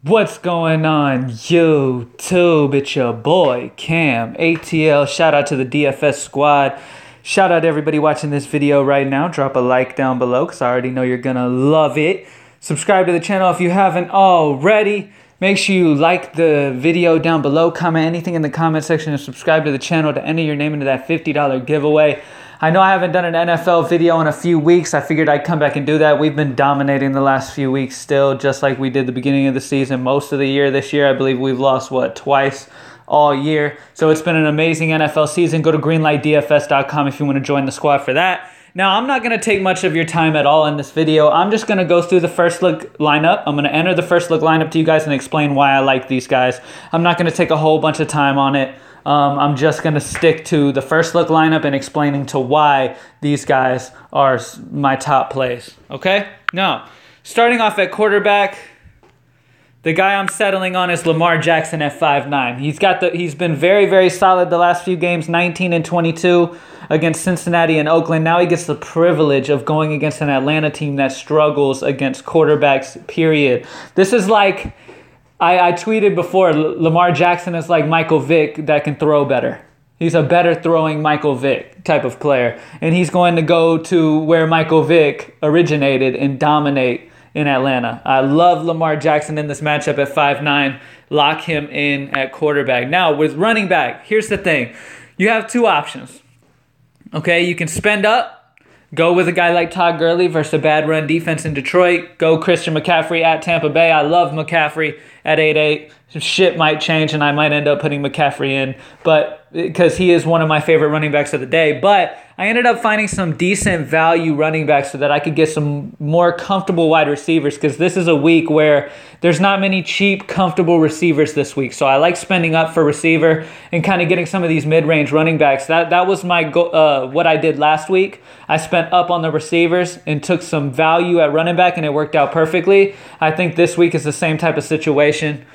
What's going on YouTube? It's your boy CamATL. Shout out to the DFS squad. Shout out to everybody watching this video right now. Drop a like down below because I already know you're gonna love it. Subscribe to the channel if you haven't already. Make sure you like the video down below. Comment anything in the comment section and subscribe to the channel to enter your name into that $50 giveaway. I know I haven't done an NFL video in a few weeks. I figured I'd come back and do that. We've been dominating the last few weeks still, just like we did the beginning of the season, most of the year this year. I believe we've lost, twice all year. So it's been an amazing NFL season. Go to greenlightdfs.com if you want to join the squad for that. Now, I'm not going to take much of your time at all in this video. I'm just going to go through the first look lineup. I'm going to enter the first look lineup to you guys and explain why I like these guys. I'm not going to take a whole bunch of time on it. I'm just going to stick to the first look lineup and explaining to why these guys are my top plays. Okay? Now, starting off at quarterback, the guy I'm settling on is Lamar Jackson at 5'9". He's been very, very solid the last few games, 19 and 22 against Cincinnati and Oakland. Now he gets the privilege of going against an Atlanta team that struggles against quarterbacks, period. This is like, I tweeted before, Lamar Jackson is like Michael Vick that can throw better. He's a better throwing Michael Vick type of player. And he's going to go to where Michael Vick originated and dominate in Atlanta. I love Lamar Jackson in this matchup at 5'9". Lock him in at quarterback. Now, with running back, here's the thing. You have two options. Okay, you can spend up. Go with a guy like Todd Gurley versus a bad run defense in Detroit. Go Christian McCaffrey at Tampa Bay. I love McCaffrey at 8'8". Some shit might change and I might end up putting McCaffrey in, but because he is one of my favorite running backs of the day. But I ended up finding some decent value running backs so that I could get some more comfortable wide receivers, because this is a week where there's not many cheap, comfortable receivers this week. So I like spending up for receiver and kind of getting some of these mid-range running backs. That was my what I did last week. I spent up on the receivers and took some value at running back, and it worked out perfectly. I think this week is the same type of situation.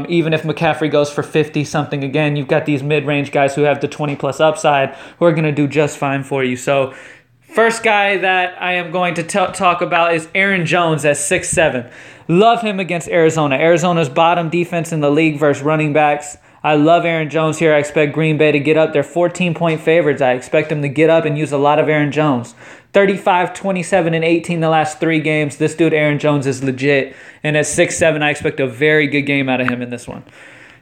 Even if McCaffrey goes for 50-something again, you've got these mid-range guys who have the 20-plus upside who are going to do just fine for you. So first guy that I am going to talk about is Aaron Jones at 6'7". Love him against Arizona. Arizona's bottom defense in the league versus running backs. I love Aaron Jones here. I expect Green Bay to get up. They're 14-point favorites. I expect them to get up and use a lot of Aaron Jones. 35, 27, and 18 the last 3 games. This dude, Aaron Jones, is legit. And at 6'7", I expect a very good game out of him in this one.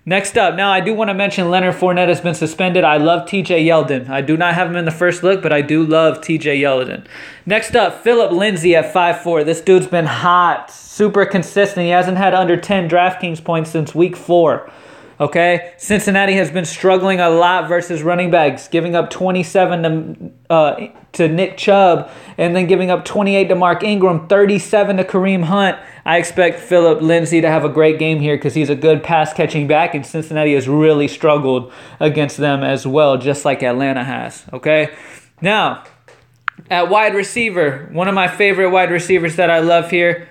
Next up, now I do want to mention Leonard Fournette has been suspended. I love TJ Yeldon. I do not have him in the first look, but I do love TJ Yeldon. Next up, Phillip Lindsay at 5'4". This dude's been hot, super consistent. He hasn't had under 10 Draftkings points since week 4. Okay, Cincinnati has been struggling a lot versus running backs, giving up 27 to Nick Chubb, and then giving up 28 to Mark Ingram, 37 to Kareem Hunt. I expect Phillip Lindsay to have a great game here because he's a good pass-catching back, and Cincinnati has really struggled against them as well, just like Atlanta has. Okay, now at wide receiver, one of my favorite wide receivers that I love here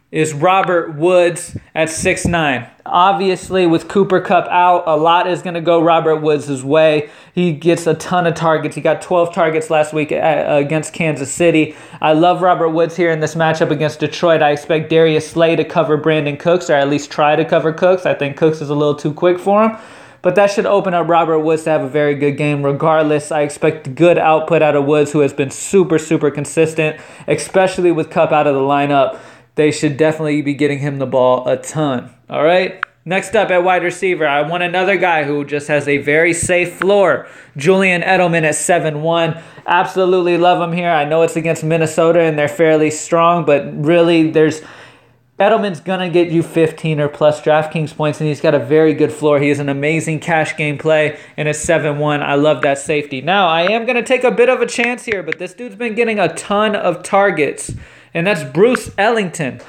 is Robert Woods at 6'9". Obviously, with Cooper Kupp out, a lot is going to go Robert Woods' way. He gets a ton of targets. He got 12 targets last week against Kansas City. I love Robert Woods here in this matchup against Detroit. I expect Darius Slay to cover Brandon Cooks, or at least try to cover Cooks. I think Cooks is a little too quick for him. But that should open up Robert Woods to have a very good game. Regardless, I expect good output out of Woods, who has been super, super consistent, especially with Kupp out of the lineup. They should definitely be getting him the ball a ton. All right? Next up at wide receiver, I want another guy who just has a very safe floor. Julian Edelman at 7'1". Absolutely love him here. I know it's against Minnesota and they're fairly strong, but really Edelman's going to get you 15 or plus Draftkings points, and he's got a very good floor. He is an amazing cash game play, and at 7'1", I love that safety. Now, I am going to take a bit of a chance here, but this dude's been getting a ton of targets, and that's Bruce Ellington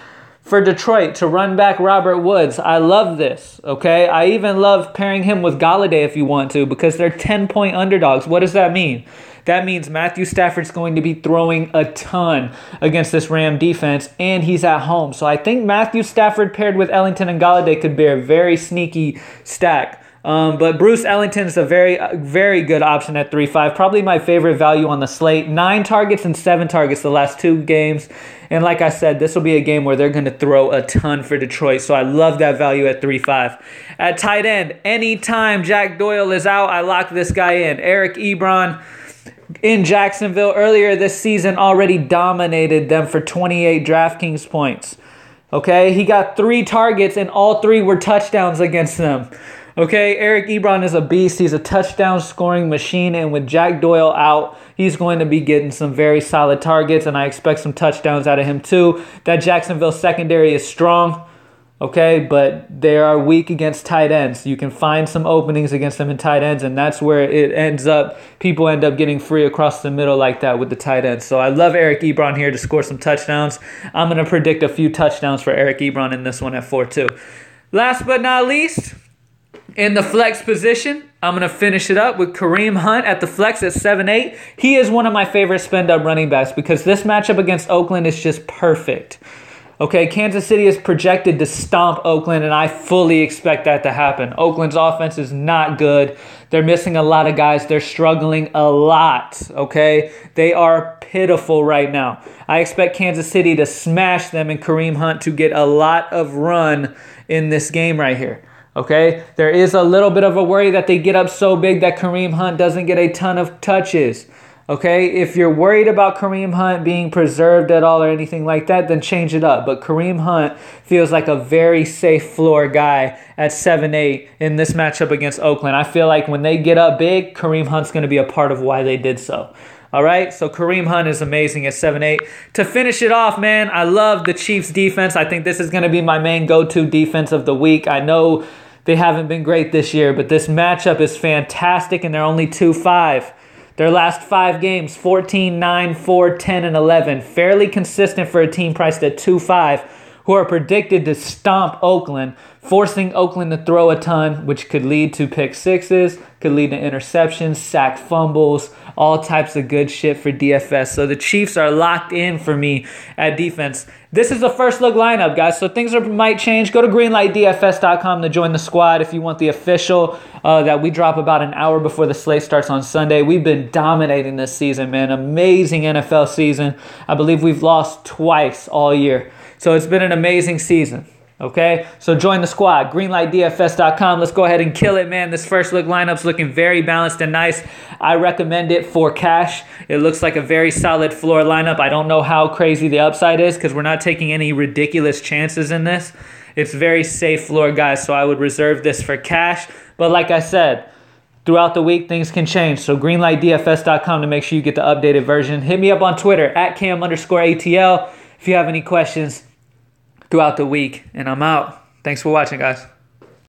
for Detroit to run back Robert Woods. I love this, okay? I even love pairing him with Golladay if you want to, because they're 10-point underdogs. What does that mean? That means Matthew Stafford's going to be throwing a ton against this Ram defense, and he's at home. So I think Matthew Stafford paired with Ellington and Golladay could be a very sneaky stack But Bruce Ellington is a very good option at 3.5. Probably my favorite value on the slate. 9 targets and 7 targets the last 2 games. And like I said, this will be a game where they're going to throw a ton for Detroit. So I love that value at 3.5. At tight end, anytime Jack Doyle is out, I lock this guy in. Eric Ebron in Jacksonville earlier this season already dominated them for 28 Draftkings points. Okay, he got 3 targets and all 3 were touchdowns against them. Okay, Eric Ebron is a beast. He's a touchdown scoring machine, and with Jack Doyle out, he's going to be getting some very solid targets, and I expect some touchdowns out of him too. That Jacksonville secondary is strong, okay, but they are weak against tight ends. You can find some openings against them in tight ends, and that's where it ends up. People end up getting free across the middle like that with the tight ends. So I love Eric Ebron here to score some touchdowns. I'm going to predict a few touchdowns for Eric Ebron in this one at 4-2. Last but not least, in the flex position, I'm going to finish it up with Kareem Hunt at the flex at 7-8. He is one of my favorite spend-up running backs because this matchup against Oakland is just perfect. Okay, Kansas City is projected to stomp Oakland, and I fully expect that to happen. Oakland's offense is not good. They're missing a lot of guys. They're struggling a lot, okay? They are pitiful right now. I expect Kansas City to smash them and Kareem Hunt to get a lot of run in this game right here. Okay, there is a little bit of a worry that they get up so big that Kareem Hunt doesn't get a ton of touches. Okay, if you're worried about Kareem Hunt being preserved at all or anything like that, then change it up. But Kareem Hunt feels like a very safe floor guy at 7-8 in this matchup against Oakland. I feel like when they get up big, Kareem Hunt's going to be a part of why they did so. All right, so Kareem Hunt is amazing at 7-8. To finish it off, man, I love the Chiefs defense. I think this is going to be my main go-to defense of the week. I know they haven't been great this year, but this matchup is fantastic, and they're only 2-5. Their last 5 games, 14, 9, 4, 10, and 11. Fairly consistent for a team priced at 2-5, who are predicted to stomp Oakland, forcing Oakland to throw a ton, which could lead to pick sixes, could lead to interceptions, sack fumbles, all types of good shit for DFS. So the Chiefs are locked in for me at defense. This is the first look lineup, guys, so things might change. Go to greenlightdfs.com to join the squad if you want the official that we drop about an hour before the slate starts on Sunday. We've been dominating this season, man. Amazing NFL season. I believe we've lost twice all year. So it's been an amazing season. Okay, so join the squad, greenlightdfs.com. Let's go ahead and kill it, man. This first look lineup's looking very balanced and nice. I recommend it for cash. It looks like a very solid floor lineup. I don't know how crazy the upside is because we're not taking any ridiculous chances in this. It's very safe floor, guys, so I would reserve this for cash. But like I said, throughout the week, things can change. So greenlightdfs.com to make sure you get the updated version. Hit me up on Twitter, at @cam_ATL, if you have any questions throughout the week. And I'm out. Thanks for watching, guys.